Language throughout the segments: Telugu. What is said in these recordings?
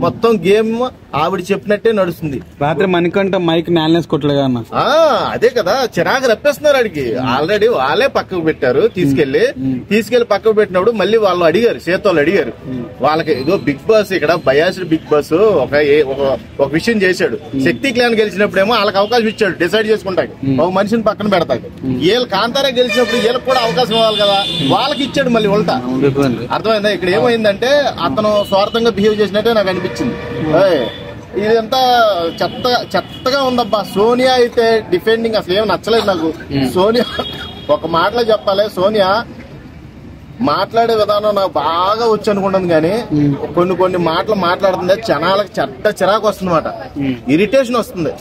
మొత్తం గేమ్ ఆవిడ చెప్పినట్టే నడుస్తుంది. రాత్రి మణికంఠ మైక్ నాలెన్స్ కొట్టలేదు అన్న. అదే కదా చిరాకు రప్పేస్తున్నారు ఆడికి. ఆల్రెడీ వాళ్ళే పక్కకు పెట్టారు, తీసుకెళ్లి పక్కకు పెట్టినప్పుడు మళ్ళీ వాళ్ళు అడిగారు, చేతోళ్ళు అడిగారు వాళ్ళకి. ఇదో బిగ్ బాస్ ఇక్కడ బయాస్డ్ బిగ్ బాస్ ఒక విషయం చేశాడు. శక్తి క్లాన్ గెలిచినప్పుడేమో వాళ్ళకి అవకాశం ఇచ్చాడు డిసైడ్ చేసుకుంటాడు, ఒక మనిషిని పక్కన పెడతాడు. వీళ్ళు కాంతారా గెలిచినప్పుడు వీళ్ళకి కూడా అవకాశం ఇవ్వాలి కదా, వాళ్ళకి ఇచ్చాడు మళ్ళీ ఉల్టా. అర్థమైందా? ఇక్కడ ఏమైందంటే అతను స్వార్థంగా బిహేవ్ చేసినట్టే నాకు అనిపించింది. ఇదంతా చెత్తగా ఉందబ్బా. సోనియా అయితే డిఫెండింగ్ అసలు ఏం నచ్చలేదు నాకు. సోనియా ఒక మాటలో చెప్పాలి, సోనియా మాట్లాడే విధానం నాకు బాగా వచ్చి అనుకుంటుంది, కానీ కొన్ని మాటలు మాట్లాడుతుంది జనాలకు చిరాకు వస్తుంది అన్నమాట, ఇరిటేషన్ వస్తుంది.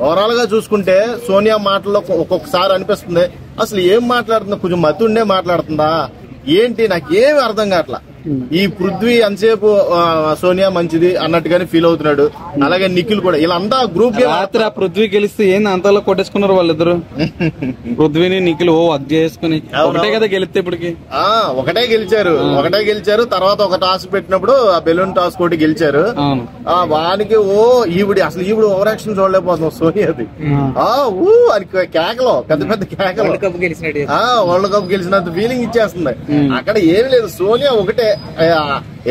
ఓవరాల్ గా చూసుకుంటే సోనియా మాటల్లో ఒక్కొక్కసారి అనిపిస్తుంది అసలు ఏం మాట్లాడుతుందా, కొంచెం మతుండే మాట్లాడుతుందా ఏంటి, నాకేమి అర్థం కావట్లా. ఈ పృథ్వీ అంతసేపు సోనియా మంచిది అన్నట్టుగానే ఫీల్ అవుతున్నాడు. అలాగే నిఖిల్ కూడా, వీళ్ళంతా గ్రూప్ రాత్రి ఆ పృథ్వీ గెలిస్తే ఏంది అంతలో కొట్టేసుకున్నారు వాళ్ళిద్దరు. పృథ్వీని నిఖిల్ అగ్ చేసుకుని ఒకటే కదా గెలిస్తే ఇప్పటికి. ఒకటే గెలిచారు. తర్వాత ఒక టాస్క్ పెట్టినప్పుడు ఆ బెలూన్ టాస్క్ ఒకటి గెలిచారు. వానికి ఈవిడ ఓవర్ యాక్షన్ చూడలేకపోతున్నాం సోనియాది. అని కేకలో పెద్ద కేకలు వరల్డ్ కప్ గెలిచినంత ఫీలింగ్ ఇచ్చేస్తుంది. అక్కడ ఏమి లేదు, సోనియా ఒకటే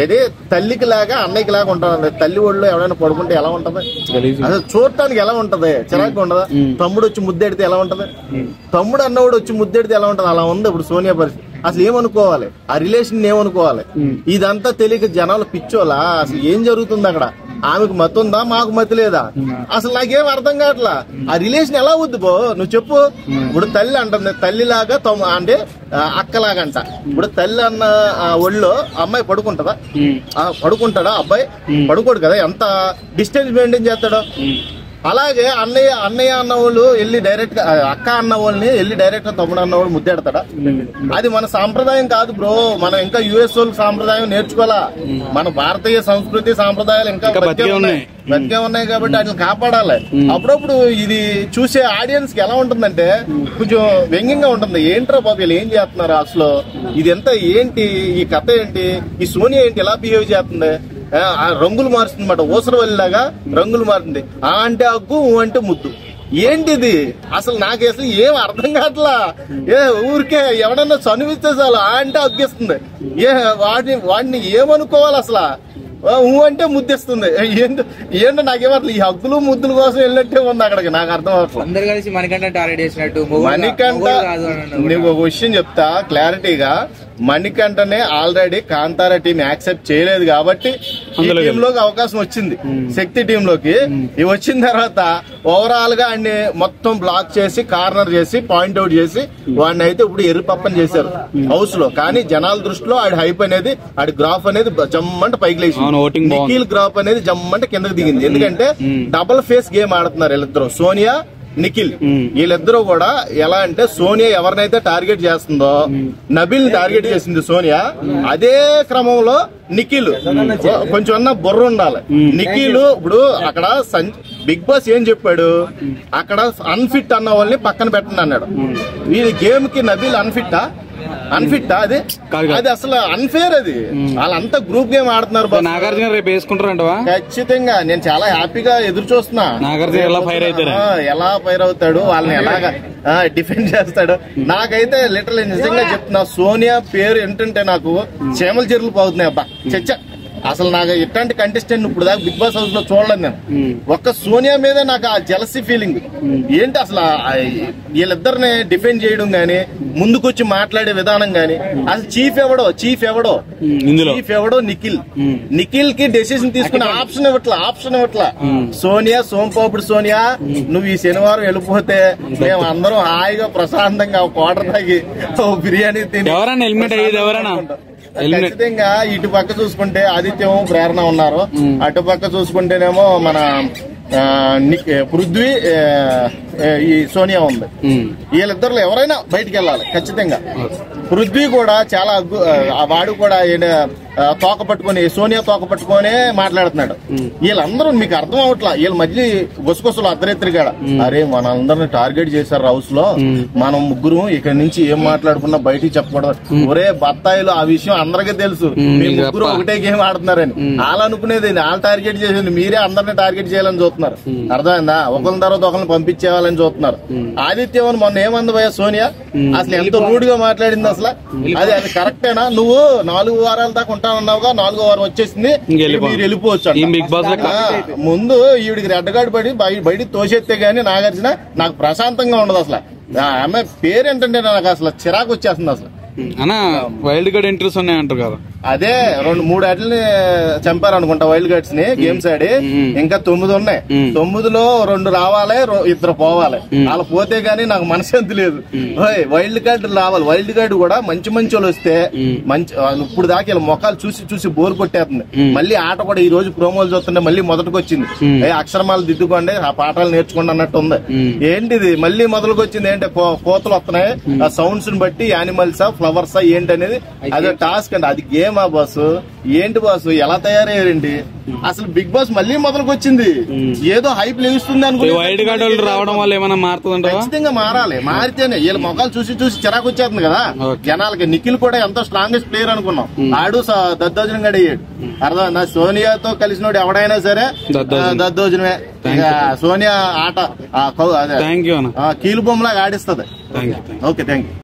ఏదే తల్లికి లాగా అన్నయ్యకి లాగా ఉంటుంది. తల్లి ఒళ్ళో ఎవరైనా పడుకుంటే ఎలా ఉంటది, అసలు చూడటానికి ఎలా ఉంటది, చిరాకు ఉండదా? తమ్ముడు వచ్చి ముద్దెడితే ఎలా ఉంటది, తమ్ముడు అన్నవాడు వచ్చి ముద్దెడితే ఎలా ఉంటది, అలా ఉంది ఇప్పుడు సోనియా పరిస్థితి. అసలు ఏమనుకోవాలి, ఆ రిలేషన్ ఏమనుకోవాలి? ఇదంతా తెలియక జనాలు పిచ్చోలా. అసలు ఏం జరుగుతుంది అక్కడ? ఆమెకు మత్తు ఉందా, మాకు మత్తు లేదా? అసలు నాకేం అర్థం కావట్లా. ఆ రిలేషన్ ఎలా వద్దు బో, నువ్వు చెప్పు. ఇప్పుడు తల్లి అంటుంది, తల్లిలాగా అంటే అక్కలాగంట. ఇప్పుడు తల్లి అన్న ఒళ్ళో అమ్మాయి పడుకుంటాడా? అబ్బాయి పడుకోడు కదా, ఎంత డిస్టెన్స్ మెయింటైన్ చేస్తాడో. అలాగే అన్నయ్య అన్న వాళ్ళు వెళ్ళి డైరెక్ట్ గా, అక్క అన్న వాళ్ళని వెళ్ళి డైరెక్ట్ గా తమ్ముడు అన్న వాళ్ళు ముద్దెడతాడా? అది మన సాంప్రదాయం కాదు బ్రో. మనం ఇంకా యుఎస్ వాళ్ళ సాంప్రదాయం నేర్చుకోవాలా. మన భారతీయ సంస్కృతి సాంప్రదాయాలు ఇంకా బతికే ఉన్నాయి కాబట్టి వాటిని కాపాడాలి. అప్పుడప్పుడు ఇది చూసే ఆడియన్స్ కి ఎలా ఉంటుందంటే కొంచెం వ్యంగ్యంగా ఉంటుంది. ఏంట్రా బాబు వీళ్ళు ఏం చేస్తున్నారు అసలు, ఇది ఎంత ఏంటి, ఈ కథ ఏంటి, ఈ సోనియా ఏంటి ఎలా బిహేవ్ చేస్తుంది, రంగులు మారుస్తుంది అన్నమాట, ఊసరవల్లిలాగా రంగులు మారుతుంది. అంటే అగ్గు అంటే ముద్దు, ఏంటిది అసలు నాకు అసలు ఏం అర్థం కావట్లా. ఊరికే ఎవడన్నా చనువిస్తే చాలు అంటే అగ్గిస్తుంది. వాడిని ఏమనుకోవాలి అసలు? అంటే ముద్దిస్తుంది. ఏంటో నాకేమట్లా ఈ హక్కులు ముద్దుల కోసం వెళ్ళినట్టే ఉంది అక్కడికి. నాకు అర్థం అవ్వట్లేదు. అందరు కలిసి మణికంఠ టార్గెట్ చేసినట్టు. మణికంఠ నువ్వు ఒక విషయం చెప్తా క్లారిటీగా, మణికంఠనే ఆల్రెడీ కాంతారా టీం యాక్సెప్ట్ చేయలేదు కాబట్టి ఈ టీమ్ లోకి అవకాశం వచ్చింది, శక్తి టీం లోకి. ఇవి వచ్చిన తర్వాత ఓవరాల్ గా అన్ని మొత్తం బ్లాక్ చేసి కార్నర్ చేసి పాయింట్అవుట్ చేసి వాడిని అయితే ఇప్పుడు ఎర్రిపప్పని చేశారు హౌస్ లో. కానీ జనాల దృష్టిలో ఆడి హైప్ అనేది, ఆడి గ్రాఫ్ అనేది జమ్మంట పైకి లేచి, నిఖిల్ గ్రాఫ్ అనేది జమ్మంట కిందకి దిగింది. ఎందుకంటే డబుల్ ఫేస్ గేమ్ ఆడుతున్నారు వీళ్ళిద్దరు, సోనియా నిఖిల్. వీళ్ళిద్దరూ కూడా ఎలా అంటే సోనియా ఎవరినైతే టార్గెట్ చేస్తుందో, నబిల్ టార్గెట్ చేసింది సోనియా, అదే క్రమంలో నిఖిల్ కొంచెం అన్న బుర్ర ఉండాలి. నిఖిల్ ఇప్పుడు అక్కడ బిగ్ బాస్ ఏం చెప్పాడు, అక్కడ అన్ఫిట్ అన్న వాళ్ళని పక్కన పెట్టండి అన్నాడు. వీడి గేమ్ కి నబిల్ అన్ఫిట్టా అది అసలు అన్ఫేర్. అది వాళ్ళంతా గ్రూప్ గేమ్ ఆడుతున్నారు. నాగార్జున రేపు వేసుకుంటారంటవా? ఖచ్చితంగా. నేను చాలా హ్యాపీగా ఎదురు చూస్తున్నా నాగార్జున ఎలా ఫైర్ అవుతాడు, వాళ్ళని ఎలాగా డిఫెండ్ చేస్తాడు. నాకైతే లిటరల్ నిజంగా చెప్తున్నా, సోనియా పేరు ఏంటంటే నాకు చేమల చెరువులు పోతున్నాయి అబ్బా. చచ్చ అసలు నాకు ఇట్లాంటి కంటెస్టెంట్ ఇప్పుడు దాకా బిగ్ బాస్ హౌస్ లో చూడలేదు నేను. ఒక్క సోనియా మీద నాకు ఆ జెలసీ ఫీలింగ్ ఏంటి అసలు, వీళ్ళిద్దరిని డిఫెండ్ చేయడం గానీ, ముందుకొచ్చి మాట్లాడే విధానం గానీ, అసలు చీఫ్ ఎవడో నిఖిల్ కి డెసిషన్ తీసుకునే ఆప్షన్ ఇవ్వట్లా. సోనియా సోంపాపుడు సోనియా, నువ్వు ఈ శనివారం వెళ్ళిపోతే మేము అందరం హాయిగా ప్రశాంతంగా క్వార్టర్ తాగి బిర్యానీ తిని. ఖచ్చితంగా ఇటు పక్క చూసుకుంటే ఆదిత్యం ప్రేరణ ఉన్నారు, అటు పక్క చూసుకుంటేనేమో మన పృథ్వీ ఈ సోనియా ఉంది. వీళ్ళిద్దరు ఎవరైనా బయటికి వెళ్ళాలి ఖచ్చితంగా. పృథ్వీ కూడా చాలా వాడు కూడా తోక పట్టుకొని సోనియా తోక పట్టుకొని మాట్లాడుతున్నాడు. వీళ్ళందరూ మీకు అర్థం అవట్లా, వీళ్ళ మధ్య గుసగుసలు అర్ధరేత్రిగాడ. అరే మనందరిని టార్గెట్ చేశారు హౌస్ లో, మనం ముగ్గురు ఇక్కడ నుంచి ఏం మాట్లాడుకున్నా బయటికి చెప్పకూడదు. ఒరే బత్తాయిలు, ఆ విషయం అందరికీ తెలుసు, మీ ముగ్గురు ఒకటే గేమ్ ఆడుతున్నారని. వాళ్ళు అనుకునేది వాళ్ళు టార్గెట్ చేసింది, మీరే అందరిని టార్గెట్ చేయాలని చూస్తున్నారు. అర్థమైందా? ఒకరి తర్వాత ఒకరిని పంపించేయాలని చూస్తున్నారు. ఆదిత్యవన్ మొన్న ఏమంది భయ సోనియా, అసలు ఎంత రూడ్ గా మాట్లాడింది అసలు. అది కరెక్టేనా? నువ్వు 4 వారాల దాకా ఉంటానన్నావుగా, 4వ వారం వచ్చేసింది, మీరు వెళ్ళిపోవచ్చు. ముందు ఈవిడికి రెడ్ కార్డు పడి బయటికి తోసేస్తే గానీ నాగార్జున నాకు ప్రశాంతంగా ఉండదు అసలు. ఆమె పేరేంటంటే నాకు అసలు చిరాకు వచ్చేస్తుంది అసలు. అన్నా వైల్డ్ కార్డ్ ఎంట్రీస్ ఉన్నాయంటారు కదా, అదే 2-3 అట్లని చంపారు అనుకుంటా వైల్డ్ కార్డ్స్ ని గేమ్స్ ఆడి. ఇంకా 9 ఉన్నాయి. 9లో 2 రావాలి, 2 పోవాలి. అలా పోతే గానీ నాకు మనశ్శాంతి లేదు. వైల్డ్ కార్డ్ రావాలి. వైల్డ్ కార్డ్ కూడా మంచి వాళ్ళు వస్తే మంచి. ఇప్పుడు దాకా ఇలా మొక్కలు చూసి బోర్ కొట్టేస్తుంది. మళ్ళీ ఆట కూడా ఈ రోజు ప్రోమోలు చూస్తుంటే మళ్ళీ మొదటికి వచ్చింది. అక్షరమాలు దిద్దుకోండి, ఆ పాఠాలు నేర్చుకోండి అన్నట్టు ఉంది. ఏంటిది మళ్ళీ మొదలుకు వచ్చింది? ఏంటి కోతలు వస్తున్నాయి, ఆ సౌండ్స్ ని బట్టి యానిమల్సా ఫ్లవర్సా ఏంటి అనేది అదే టాస్క్ అండి. అది గేమా బాసు? ఏంటి బాసు, ఎలా తయారయ్యారండి అసలు? బిగ్ బాస్ మళ్ళీ మొదలుకు వచ్చింది, ఏదో హైప్ లేస్తుంది అనుకో. వైల్డ్ కార్డ్ వాళ్ళు రావడం వల్ల ఏమైనా మారుతుందంట? ఖచ్చితంగా మారాలి. మారితేనే వీళ్ళ మొక్కలు చూసి చిరాకు వచ్చేస్తుంది కదా జనాలకి. నిఖిల్ కూడా ఎంతో స్ట్రాంగెస్ట్ ప్లేయర్ అనుకున్నాం, ఆడు దద్దోజనం గడి అయ్యాడు. అర్థం? సోనియాతో కలిసినోడు ఎవడైనా సరే దద్దోజనమే. సోనియా ఆట కీలు బొమ్మలాగా ఆడిస్తుంది. Okay, thank you.